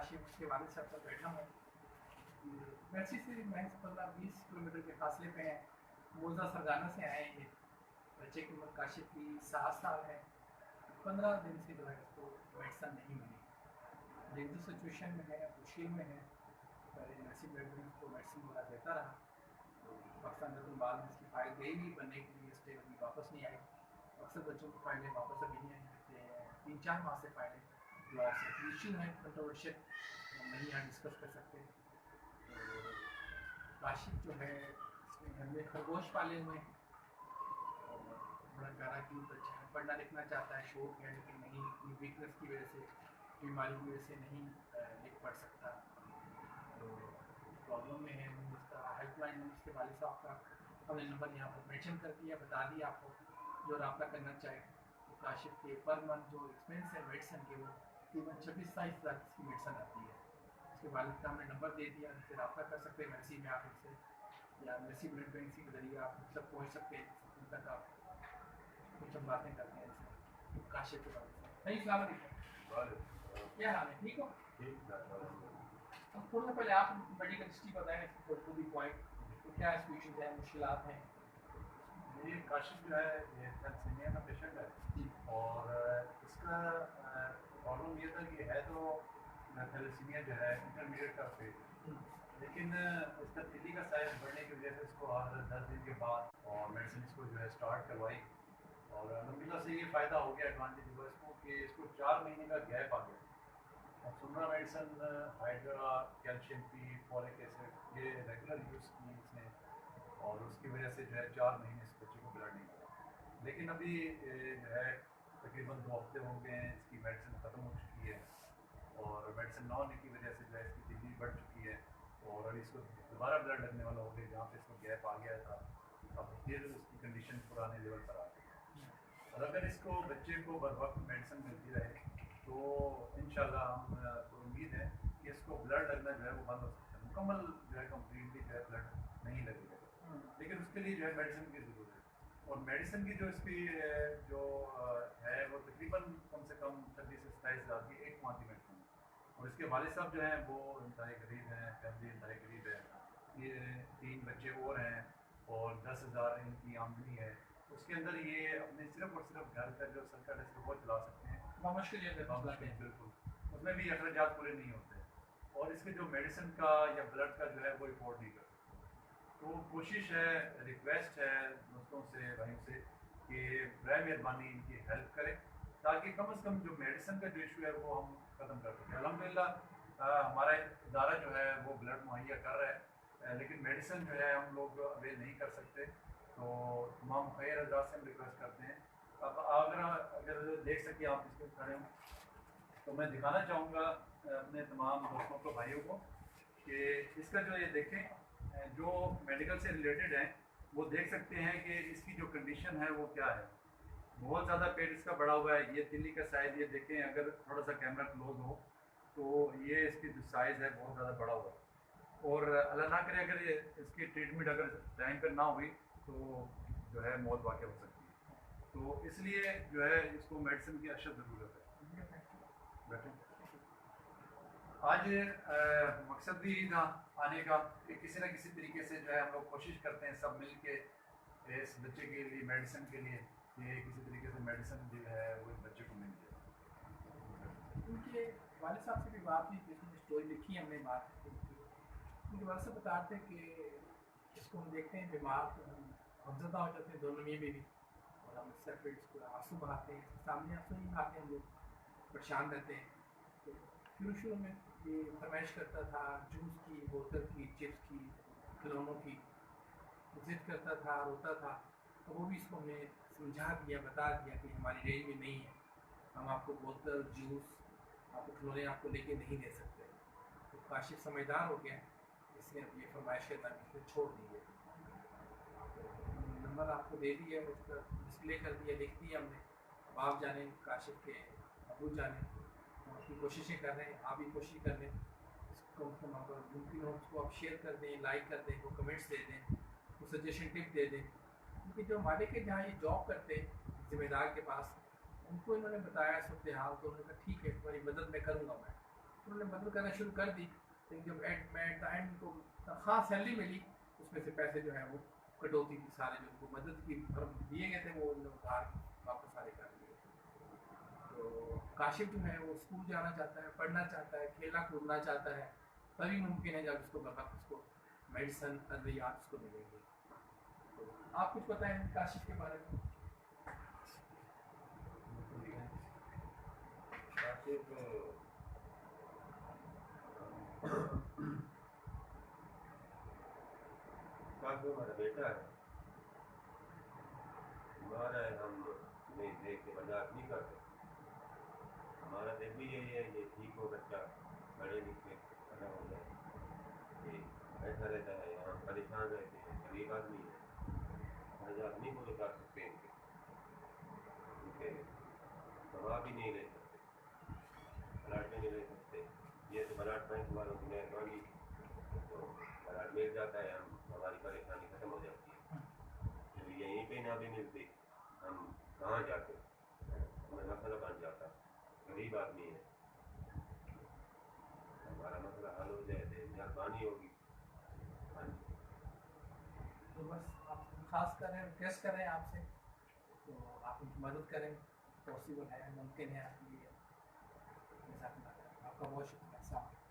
काशिफ के वालिद साहब पर बैठा हूँ। वैसे से महज 15-20 किलोमीटर के फासले पे हैं। मोजा सरगाना से आए हैं। बच्चे की उम्र काशिफ की 7 साल है। 15 दिन से जो है इसको मेडिसन नहीं मिली। डेंजर सिचुएशन में है, मुश्किल में है, पर नसीब में उसको मेडिसिन वगैरह देता रहा। तो पाकिस्तान बाद में इसकी फाइल गई भी बनने के लिए, स्टे अभी वापस नहीं आई। अक्सर बच्चों की फाइलें वापस अभी नहीं आई, 3-4 माह से फाइलें लॉस इशू है, कंट्रोवर्शियल नहीं यहाँ डिस्कस कर सकते। तो काशिफ जो है इसमें घर में खरगोश पाले हुए हैं और बड़ा प्यारा क्यूट बच्चा है, पढ़ना लिखना चाहता है, शौक है, लेकिन नहीं, अपनी वीकनेस की वजह से, बीमारी की वजह से नहीं लिख पढ़ सकता। तो प्रॉब्लम में है। उसका हेल्पलाइन नंबर उसके वालिद साहब का हमने नंबर यहाँ पर मेंशन कर दिया, बता दिया आपको। जो रब्ता करना चाहे तो काशिफ के पर मंथ जो एक्सपेंस है मेडिसन के, वो तकरीबन 26-27 हज़ार की मेडिसन आती है। उसके वालिद का हमने नंबर दे दिया, उनसे रब्ता कर सकते हैं मैसी में आप उनसे, या मैसी ब्लड बैंक के जरिए आप उन तक पहुँच सकते हैं। उन तक आप कुछ हम बातें करते हैं इससे काशिफ के वालिद साहब। सही सलाम अलैकुम, क्या हाल है, ठीक हो? अब थोड़ा सा पहले आप मेडिकल हिस्ट्री बताएं टू दी पॉइंट, तो क्या सिचुएशन है, मुश्किलात हैं? ये काशिफ जो है ये थैलेसीमिया का पेशेंट है जी। और इसका प्रॉब्लम ये था कि है तो थैलेसीमिया जो है इंटरमीडिएट का फेज, लेकिन इसका तिल्ली का साइज बढ़ने की वजह से इसको हर 10 दिन के बाद और मेडिसिन इसको जो है स्टार्ट करवाई। और अलहमदिल्ला से ये फ़ायदा हो गया, एडवांटेज हुआ इसको कि इसको 4 महीने का गैप आ गया। अब सुनरा मेडिसिन, हाइड्रा, कैल्शियम की, फॉलिक एसिड ये रेगुलर यूज़ की इसने, और उसकी वजह से जो है 4 महीने इस बच्चे को ब्लड नहीं मिला। लेकिन अभी जो है तकरीबन 2 हफ्ते हो गए हैं, इसकी मेडिसिन ख़त्म हो चुकी है और मेडिसिन ना होने की वजह से जो है इसकी तिल्ली बढ़ चुकी है और अभी इसको दोबारा ब्लड लगने वाला हो गया, जहाँ पे इसको गैप आ गया था। अब फिर उसकी कंडीशन पुराने लेवल पर आ गई। और अगर इसको बच्चे को बर वक्त मेडिसिन मिलती रहे तो इंशाल्लाह हम को उम्मीद है कि इसको ब्लड लगना जो है वो बंद हो सकता है। मुकम्मल जो है कम्प्लीटली जो है ब्लड नहीं लगेगा, लेकिन उसके लिए जो है मेडिसिन की ज़रूरत है। और मेडिसिन की जो इसकी जो है वो तकरीबन कम से कम 26 से 27 हज़ार की 1 माह की मेडिसिन है। और इसके वालिद साहब जो हैं वो इंतहाई गरीब हैं, फैमिली इंतहाई गरीब है। ये 3 बच्चे और हैं और 10,000 इनकी आमदनी है। उसके अंदर ये अपने सिर्फ और सिर्फ घर का जो सरकार है सिर्फ वो चला सकते हैं, मुश्किल बिल्कुल, उसमें भी अखराजात पूरे नहीं होते और इसके जो मेडिसिन का या ब्लड का जो है वो अफोर्ड नहीं कर सकते। तो कोशिश है, रिक्वेस्ट है दोस्तों से, भाइयों से कि बराए मेहरबानी इनकी हेल्प करें ताकि कम से कम जो मेडिसिन का जो इशू है वो हम ख़त्म कर सकें। अल्हम्दुलिल्लाह हमारा इदारा जो है वो ब्लड मुहैया कर रहा है, लेकिन मेडिसिन जो है हम लोग अवेल नहीं कर सकते। तो तमाम खैर हज़ार से हम रिक्वेस्ट करते हैं, अब अगर देख सके आप इसके खड़े हों तो मैं दिखाना चाहूँगा अपने तमाम दोस्तों को, भाइयों को, कि इसका जो ये देखें जो मेडिकल से रिलेटेड हैं वो देख सकते हैं कि इसकी जो कंडीशन है वो क्या है। बहुत ज़्यादा पेट इसका बड़ा हुआ है। ये तिल्ली का साइज़ ये देखें, अगर थोड़ा सा कैमरा क्लोज हो तो ये इसकी जो साइज़ है बहुत ज़्यादा बड़ा हुआ है। और अल्लाह ना करे अगर ये इसकी ट्रीटमेंट अगर टाइम पर ना हुई तो जो है मौत वाक़ हो सकती है। तो इसलिए जो है इसको मेडिसिन की अशद ज़रूरत है। बैठे आज मकसद भी था आने का कि किसी न किसी तरीके से जो है हम लोग कोशिश करते हैं सब मिल के इस बच्चे के लिए मेडिसिन के लिए कि किसी तरीके से मेडिसिन जो है वो इस बच्चे को मिल जाए। उनके वालिद साहब से भी बात हुई, जिसमें स्टोरी लिखी हमने बात की। उनके वालिद साहब बताते हैं कि इसको हम देखते हैं बीमार तो हम ज़्यादा हो जाते हैं दोनों में भी, और हम सेपरेट को आंसू बहाते हैं, सामने आंसू नहीं बहाते, हम लोग परेशान रहते हैं। तो शुरू में ये फरमाइश करता था जूस की बोतल की, चिप्स की, खिलौनों की, जिद करता था, रोता था। तो वो भी इसको हमने समझा दिया, बता दिया कि हमारी रेंज में नहीं है, हम आपको बोतल, जूस, आपको खिलौने आपको लेके नहीं दे सकते। तो काशिफ समझदार हो गया, इसने अब ये फरमाइश करना फिर छोड़ दी है। नंबर आपको दे दिया, उसका डिस्प्ले कर दिया, लिख दिया हमने। अब आप जाने, काशिफ के अबू जाने, अपनी कोशिशें कर रहे हैं, आप भी कोशिश कर लें। इसको अगर मुमकिन हो उसको आप शेयर कर दें, लाइक कर दें, वो कमेंट्स दे दें, वो सजेशन टिप दे दें। क्योंकि जो मालिक है जहाँ ये जॉब करते हैं ज़िम्मेदार के पास, उनको इन्होंने बताया सूरत हाल, तो उन्होंने कहा ठीक है तुम्हारी मदद मैं करूँगा मैं। انہوں نے مدد کرنا شروع کر دی، لیکن جب ایٹ دا اینڈ کو تنخواہ سیلری ملی اس میں سے پیسے جو ہیں وہ کٹوتی تھی، سارے جو ان کو مدد کی دیے گئے تھے وہ انہوں نے ادھار واپس سارے کر لیے۔ تو کاشف جو ہے وہ اسکول جانا چاہتا ہے، پڑھنا چاہتا ہے، کھیلنا کودنا چاہتا ہے، تبھی ممکن ہے جب اس کو بوقت اس کو میڈیسن ادویات اس کو ملیں گے۔ تو آپ کچھ بتائیں کاشف کے بارے میں؟ کاشف ہمارا بیٹا ہے، ہمارا ہے، ہم نہیں دیکھ کے برداشت نہیں کرتے، ہمارا دل بھی یہی ہے یہ ٹھیک ہو، بچہ پڑھے لکھے پڑھا ہو جائے، یہ ایسا رہتا ہے، یہاں پریشان رہتے ہیں، غریب آدمی ہے، خرچات نہیں پورے کر سکتے ان کے دوا بھی نہیں لے سکتے، بلڈ بھی نہیں لے سکتے، یہ تو بلڈ بینک والوں کی مہربانی تو بلڈ مل جاتا ہے، ہماری پریشانی ختم ہو جاتی ہے، جو یہیں پہ نہ بھی ملتی ہم کہاں جاتے، ہمیں مسئلہ بن جاتا، غریب آدمی ہے، ہمارا مسئلہ حل ہو جائے تو مہربانی ہوگی۔ ہاں جی، تو بس آپ درخواست کریں، ریکویسٹ کریں آپ سے، تو آپ ان کی مدد کریں، پاسبل ہے، ممکن ہے آپ کے لیے۔ آپ کا بہت شکریہ، السلام علیکم۔